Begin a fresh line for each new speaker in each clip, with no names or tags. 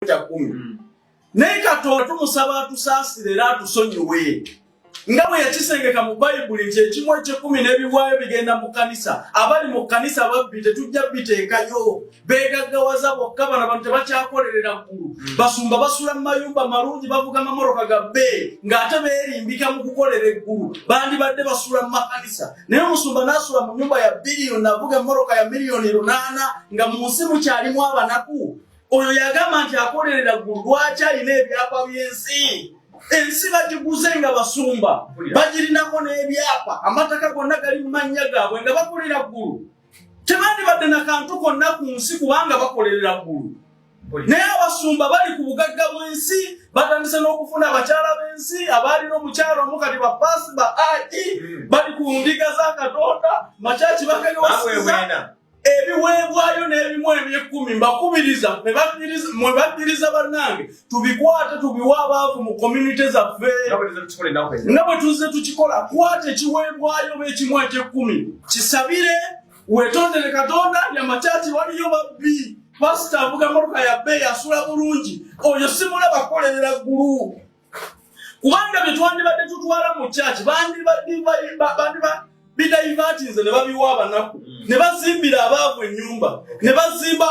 kya 10 naye Katonda tumusaba atusaasire era atusonyiwe nga bwe yakisengeka mu Bayibuli nti ekimu eky'ekkumi n'ebiwaayo bigenda mu kanisa. Abali mu kanisa babbi tetujja biteekayo, beegaggawaza bokka. Bano abantu tebakyakolerera ggulu. Basumba basula mu mayumba malungi, bavuga mamoroka ga bbeeyi ng'ate beerimbika mu kukolera eggulu. Bandibadde basula mu makanisa, naye omusumba n'asula mu nyumba ya biliyoni, avuga emmoroka ya miliyoni 8 nga mu nsi mukyalimu abanaku. Oyo yagamba nti akolerera ggulu. Lwaki alina ebyapa by'ensi? Ensi bagiguze nga basumba, bagirinako n'ebyapa, amataka gonna gali mu mannya gaabwe nga bakolera ggulu. Tebandibadde na kantu konna ku nsi kubanga bakolerera ggulu. Naye abasumba bali ku bugagga bw'ensi, batandise n'okufuna abakyala b'ensi, abalina omukyalo omu kati bapaasi ba aji, bali ku ndiga za Katonda, makyaki bakagewasiza. Ebiweebwayo n'ebimu eby'ekkumi mbakubiriza mwebakkiriza bannange tubikwate tubiwa abaavu mu community zaffe nga bwe tuzze tukikola. Kwata ekiweebwayo b'ekimu eky'ekkumi kisabire, weetondere Katonda. Yamakyaki waliyo babbi, pasita avuga mmotoka ya bbeeyi asula bulungi, oyo simulaba akolerera ggulu. Kubanga bye twandibadde tutwala mu kyaki bidaivatinze ne babiwa abanaku, ne bazimbira abaavu ennyumba, ne bazimba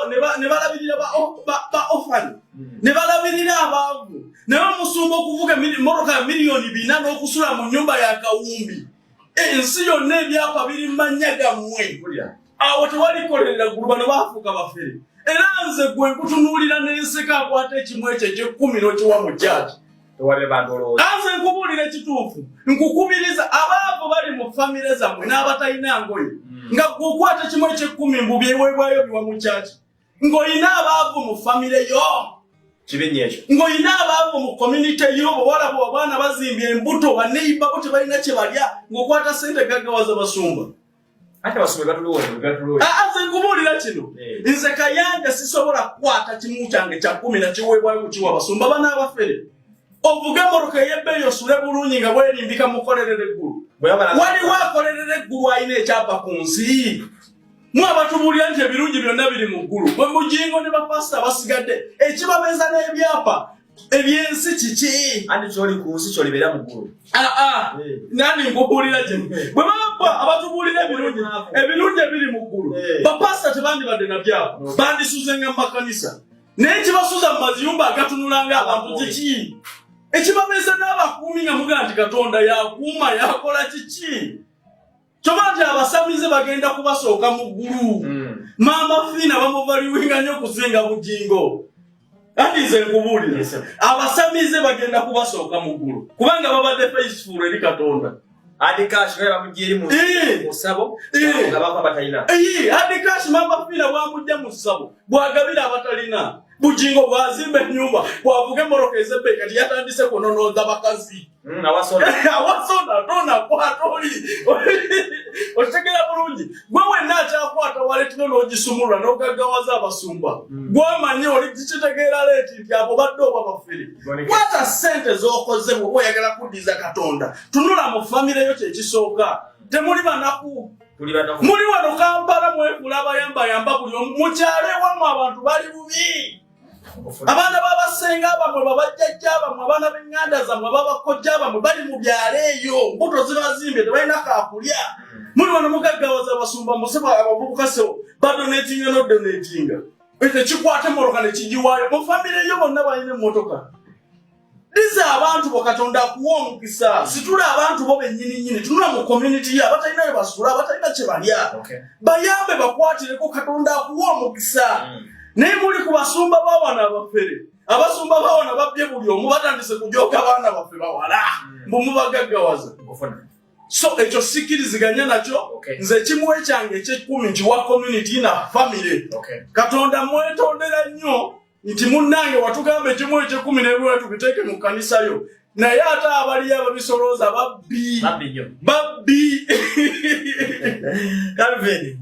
ne balabirira ba ofani, ne balabirira abaavu. Naye omusumba okuvuga mmotoka ya miliyoni 4 n'okusula mu nyumba ya kawumbi. Ensi yonna ebyapa biri mu mannya gammwe. Awo tewalikolerera ggulu, bano baafuuka bafere. Era nze gwe nkutunuulira n'enseka akwata ekimu ekyo eky'ekkumi n'okiwa mu kyaki. Anze nkubuulira ekituufu, nkukubiriza abaavu bali mu famire zammwe n'abatalina ngoye, nga gwokwata ekimu eky'ekkumi mbu byeweebwayo biwa mu kyaki. Ng'olina abaavu mu famire yo, ng'olina abaavu mu community yo, bw'olaba abaana bazimbye embuto baneiba bo tebalina kye balya, ng'okwata ssente gaggawaza basumba. Anze nkubuulira kino, nze Kayanja sisobola kukwata kimu kyange kya 10 na kiweebwayo kukiwa basumba banaabafere. Ovuga mmotoka y'ebbeeyi osule bulungi nga bwerimbika mukolerera eggulu. Waliwo akolerera eggulu alina ekyapa ku nsi. Mwabatubuulira nti ebirungi byonna biri mu ggulu. Bwe mujingo ne bapasita basigadde ekibabeeza n'ebyapa eby'ensi kiki?
Andi kyoli ku nsi kyolibeera mu ggulu.
Nani nkubuulira kino. Bwe baba abatubuulira ebirungi ebiri mu ggulu, bapasita tebandibadde na byapa, bandisuzenga mu makanisa. Naye kibasuza mu maziyumba agatunula ng'abantu kiki? Ekibabeeza n'abakuumi nga mugaa nti Katonda yakuuma yakola kiki? Kyova nti abasamize bagenda kubasooka mu ggulu. Maama Fiina bamuvaliwinga nnyo okusinga Bugingo. Andi nze nkubuulira, abasamize bagenda kubasooka mu ggulu kubanga babadde faithful eri Katonda.
Adi Cash nga bamujja eri mu ssabo nga bava batalina.
Adi Cash Maama Fiina bwamujja mu ssabo bwagabira abatalina. Bugingo bwazimba ennyumba bwavuga emmoroka ez'ebbeeyi kati yatandise kunonooza bakazi. Awasona tona kwatoli. Okitegera bulungi. Gwe wenna akyakwata waletino n'ogisumulula n'ogaggawaza abasumba. Gw'amanyi oli kikitegeera leeti nti abo badde oba bafere. Kwata ssente z'okoze bw'oba oyagala kuddiza Katonda. Tunula mu famire yo kyekisooka. Temuli banaku. Muli wano Kampala mwekula abayambayamba buli omu. Mukyalo ewammwe abantu bali bubi. Abaana babasenga bamwe babajjajja bamwe abaana b'eŋŋanda zammwe babakojja bamwe bali mu byalo eyo, mbuto zibazimbye tebalina kaakulya. Muli wano mugaggawaza abasumba museba abavubuka so badonetinga n'odonetinga. Ekikwata emmoroka ne kigiwaayo mu famire yo bonna balina emmotoka. Liza abantu bo Katonda akuwa omukisa. Situla abantu bo bennyini tunula mu community yo abatalina bye basula abatalina kye balya. Bayambe bakwatireko Katonda akuwa omukisa. Naye muli ku basumba bawana abafere. Abasumba bawana babbye buli omu batandise kujooka abaana baffe bawala. Mbu mubagaggawaza. So ekyo sikkiriziganya nakyo. Nze ekimu ekyange eky'ekkumi nkiwa community na family. Katonda mwetondera nnyo nti munnange watugamba ekimu eky'ekkumi n'ebiwaayo tubiteeke mu kkanisa yo. Naye ate abaliyo ababisolooza babbi. Calvin.